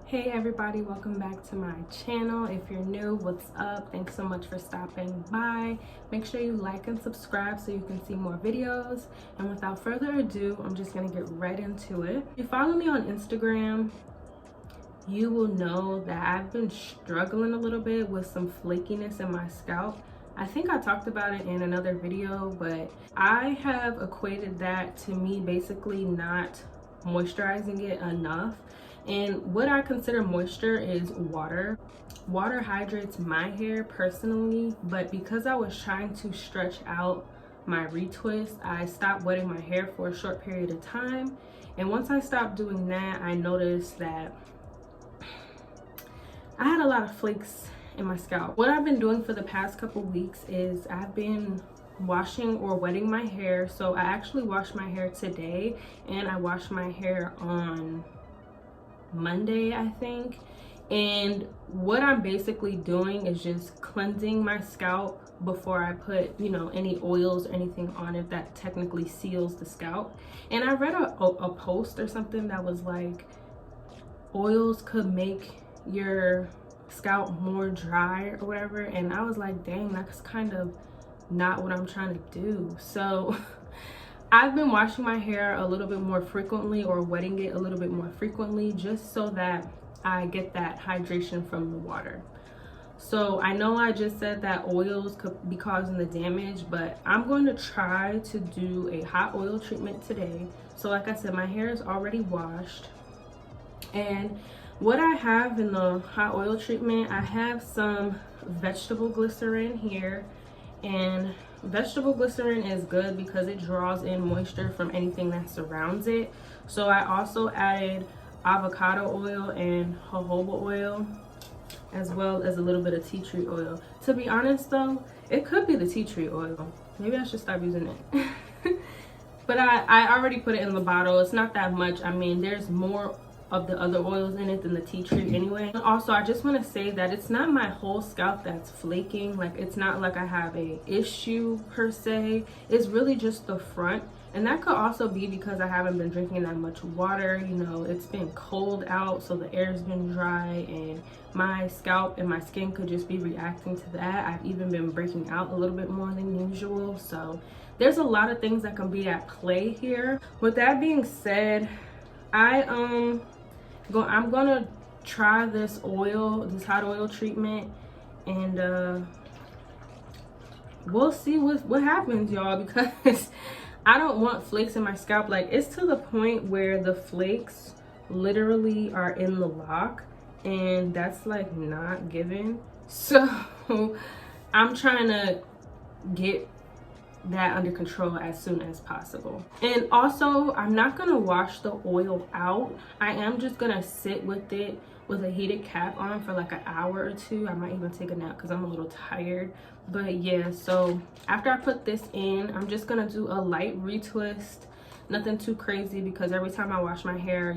Hey everybody, welcome back to my channel. If you're new, what's up? Thanks so much for stopping by. Make sure you like and subscribe so you can see more videos. And without further ado, I'm just gonna get right into it. If you follow me on Instagram, you will know that I've been struggling a little bit with some flakiness in my scalp. I think I talked about it in another video, but I have equated that to me basically not moisturizing it enough. And what I consider moisture is water. Water hydrates my hair personally, but because I was trying to stretch out my retwist, I stopped wetting my hair for a short period of time. And once I stopped doing that, I noticed that I had a lot of flakes in my scalp. What I've been doing for the past couple weeks is I've been washing or wetting my hair. So I actually washed my hair today, and I washed my hair on Monday, I think. And what I'm basically doing is just cleansing my scalp before I put, any oils or anything on it that technically seals the scalp. And I read a post or something that was like, oils could make your scalp more dry or whatever, and I was like, dang, that's kind of not what I'm trying to do. So I've been washing my hair a little bit more frequently, or wetting it a little bit more frequently, just so that I get that hydration from the water. So I know I just said that oils could be causing the damage, but I'm going to try to do a hot oil treatment today. So like I said, my hair is already washed, and what I have in the hot oil treatment, I have some vegetable glycerin here. And vegetable glycerin is good because it draws in moisture from anything that surrounds it. So I also added avocado oil and jojoba oil, as well as a little bit of tea tree oil. To be honest though, it could be the tea tree oil. Maybe I should stop using it. But I already put it in the bottle. It's not that much. I mean, there's more of the other oils in it than the tea tree anyway. And also, I just want to say that it's not my whole scalp that's flaking. Like, it's not like I have a issue per se. It's really just the front, and that could also be because I haven't been drinking that much water. It's been cold out, so the air's been dry, and my scalp and my skin could just be reacting to that. I've even been breaking out a little bit more than usual, so there's a lot of things that can be at play here. With that being said, I'm gonna try this hot oil treatment, and we'll see what happens, y'all, because I don't want flakes in my scalp. Like, it's to the point where the flakes literally are in the lock, and that's like not given. So I'm trying to get that under control as soon as possible. And also, I'm not gonna wash the oil out. I am just gonna sit with it with a heated cap on for like an hour or two. I might even take a nap because I'm a little tired. But yeah, so after I put this in, I'm just gonna do a light retwist. Nothing too crazy, because every time I wash my hair,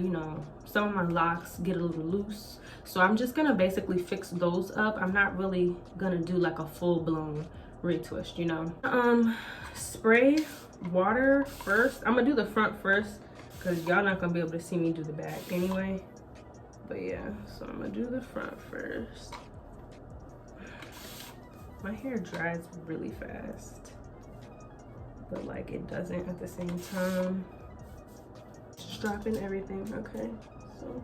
some of my locks get a little loose. So I'm just gonna basically fix those up. I'm not really gonna do like a full-blown retwist, spray water first. I'm gonna do the front first because y'all not gonna be able to see me do the back anyway. But yeah, so I'm gonna do the front first. My hair dries really fast, but like it doesn't at the same time. Just dropping everything. Okay, so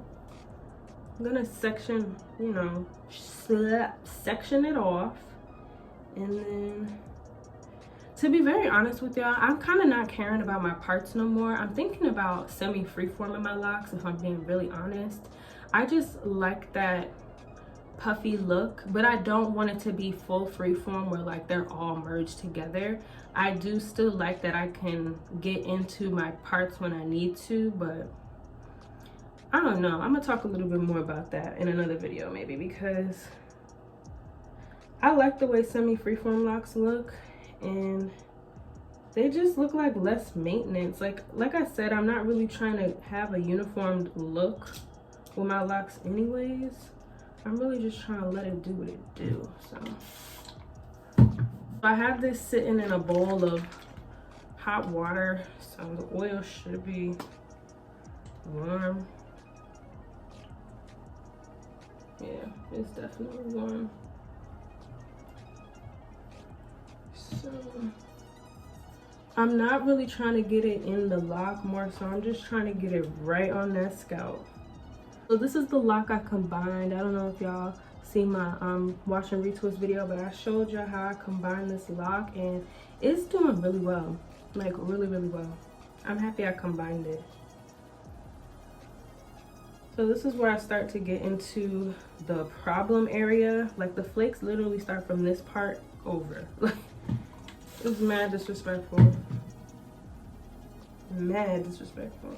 I'm gonna section it off. And then, to be very honest with y'all, I'm kind of not caring about my parts no more. I'm thinking about semi-freeforming my locks, if I'm being really honest. I just like that puffy look, but I don't want it to be full freeform where like they're all merged together. I do still like that I can get into my parts when I need to, but I don't know. I'm gonna talk a little bit more about that in another video maybe, because I like the way semi-freeform locks look, and they just look like less maintenance. Like I said, I'm not really trying to have a uniformed look with my locks anyways. I'm really just trying to let it do what it do. So I have this sitting in a bowl of hot water, so the oil should be warm. Yeah, it's definitely one. So I'm not really trying to get it in the lock more, so I'm just trying to get it right on that scalp. So this is the lock I combined. I don't know if y'all see my wash and retwist video, but I showed y'all how I combined this lock and it's doing really well, like really well. I'm happy I combined it. So this is where I start to get into the problem area. Like the flakes literally start from this part over. Like it's mad disrespectful. Mad disrespectful.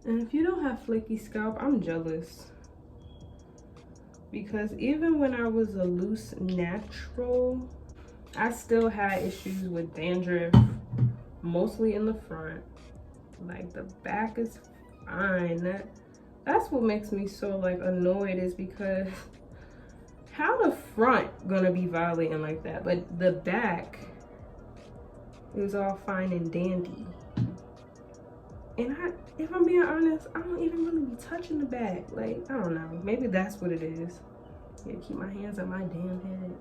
And if you don't have flaky scalp, I'm jealous. Because even when I was a loose natural, I still had issues with dandruff, mostly in the front. Like the back is fine. That's what makes me so like annoyed, is because how the front gonna be violating like that, but the back is all fine and dandy. And if I'm being honest, I don't even really be touching the back. Like, I don't know. Maybe that's what it is. Yeah, keep my hands on my damn head.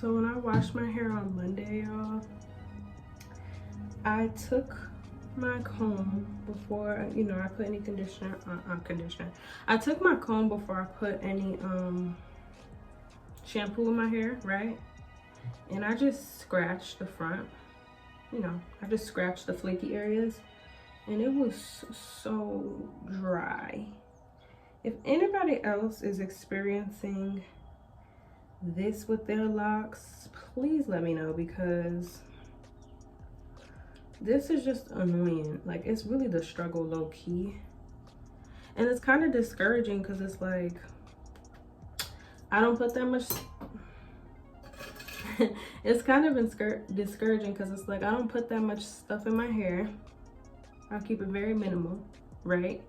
So when I washed my hair on Monday, y'all, I took my comb before, you know, I put any conditioner. I took my comb before I put any shampoo in my hair, right? And I just scratched the front, you know, I just scratched the flaky areas, and it was so dry. If anybody else is experiencing this with their locks, please let me know, because this is just annoying. Like, it's really the struggle low key, and it's kind of discouraging because it's like I don't put that much it's kind of discouraging because it's like I don't put that much stuff in my hair. I keep it very minimal, right?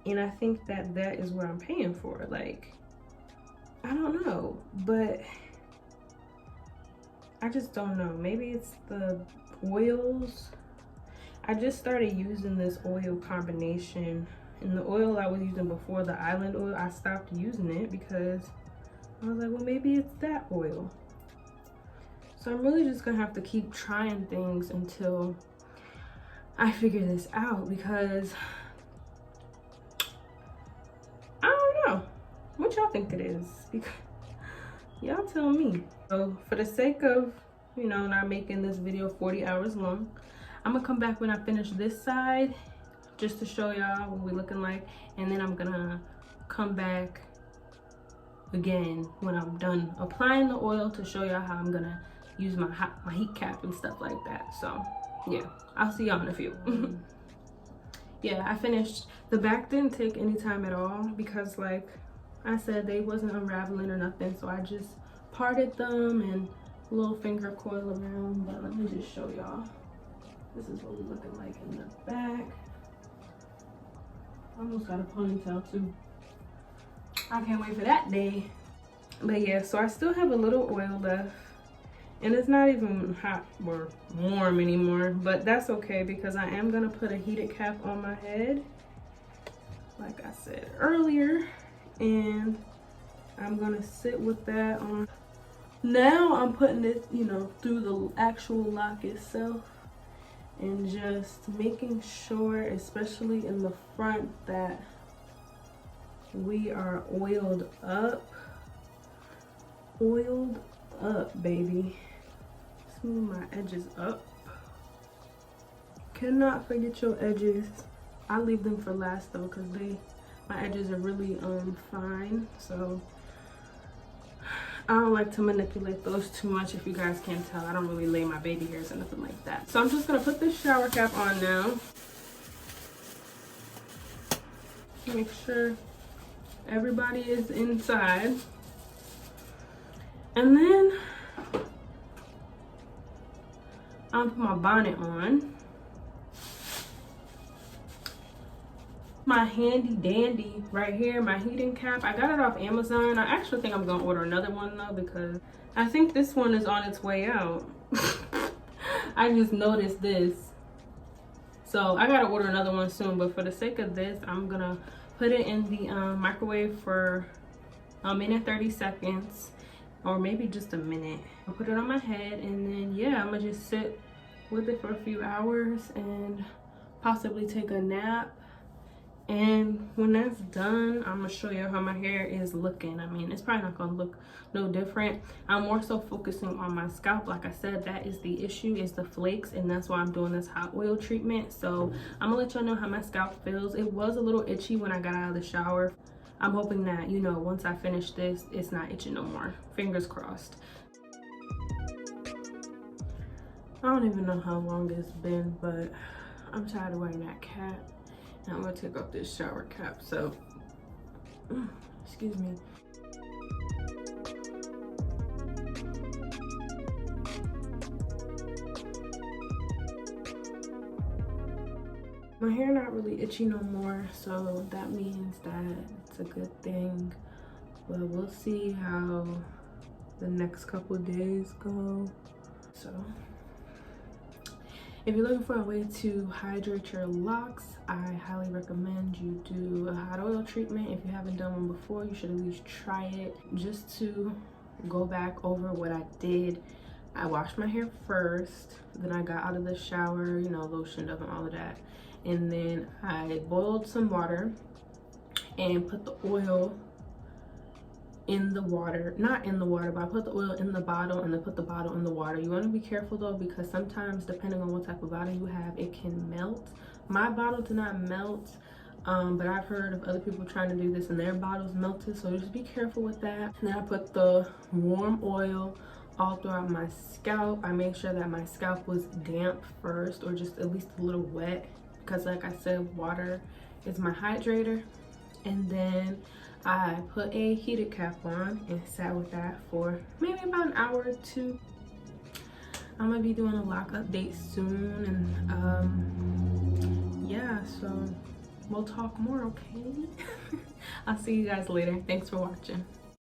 And I think that that is what I'm paying for. Like, I don't know, but I just don't know. Maybe it's the oils. I just started using this oil combination, and the oil I was using before, the island oil, I stopped using it because I was like, well, maybe it's that oil. So I'm really just gonna have to keep trying things until I figure this out, because I don't know what y'all think it is, because y'all tell me. So for the sake of, you know, not making this video 40 hours long, I'm gonna come back when I finish this side just to show y'all what we're looking like, and then I'm gonna come back again when I'm done applying the oil to show y'all how I'm gonna use my heat cap and stuff like that. So yeah, I'll see y'all in a few. Yeah, I finished. The back didn't take any time at all because, like I said, they wasn't unraveling or nothing, so I just parted them and a little finger coil around. But let me just show y'all. This is what we're looking like in the back. Almost got a ponytail too. I can't wait for that day. But yeah, so I still have a little oil left, and it's not even hot or warm anymore, but that's okay because I am gonna put a heated cap on my head, like I said earlier, and I'm gonna sit with that on. Now I'm putting it, you know, through the actual lock itself, and just making sure, especially in the front, that we are oiled up, baby. Smooth my edges up. Cannot forget your edges. I leave them for last though, because my edges are really fine, so I don't like to manipulate those too much. If you guys can't tell, I don't really lay my baby hairs or nothing like that. So I'm just gonna put this shower cap on now. Make sure everybody is inside. And then I'll put my bonnet on. My handy dandy right here, my heating cap. I got it off Amazon. I actually think I'm gonna order another one though, because I think this one is on its way out. I just noticed this. So I gotta order another one soon, but for the sake of this, I'm gonna put it in the microwave for a minute 30 seconds, or maybe just a minute. I'll put it on my head, and then yeah, I'm gonna just sit with it for a few hours and possibly take a nap. And when that's done, I'm gonna show you how my hair is looking. I mean, it's probably not gonna look no different. I'm more so focusing on my scalp. Like I said, that is the issue, is the flakes, and that's why I'm doing this hot oil treatment. So I'm gonna let y'all know how my scalp feels. It was a little itchy when I got out of the shower. I'm hoping that, you know, once I finish this, it's not itching no more. Fingers crossed. I don't even know how long it's been, but I'm tired of wearing that cap. And I'm gonna take off this shower cap, so, excuse me. My hair not really itchy no more, so that means that it's a good thing. But we'll see how the next couple of days go. So if you're looking for a way to hydrate your locks, I highly recommend you do a hot oil treatment. If you haven't done one before, you should at least try it. Just to go back over what I did, I washed my hair first, then I got out of the shower, you know, lotioned up and all of that, and then I boiled some water and put the oil in the water, not in the water, but I put the oil in the bottle and then put the bottle in the water. You want to be careful though, because sometimes depending on what type of bottle you have, it can melt. My bottle did not melt, but I've heard of other people trying to do this and their bottles melted, so just be careful with that. And then I put the warm oil all throughout my scalp. I made sure that my scalp was damp first, or just at least a little wet, because like I said, water is my hydrator. And then I put a heated cap on and sat with that for maybe about an hour or two. I'm gonna be doing a lock update soon, and yeah, so we'll talk more, okay? I'll see you guys later. Thanks for watching.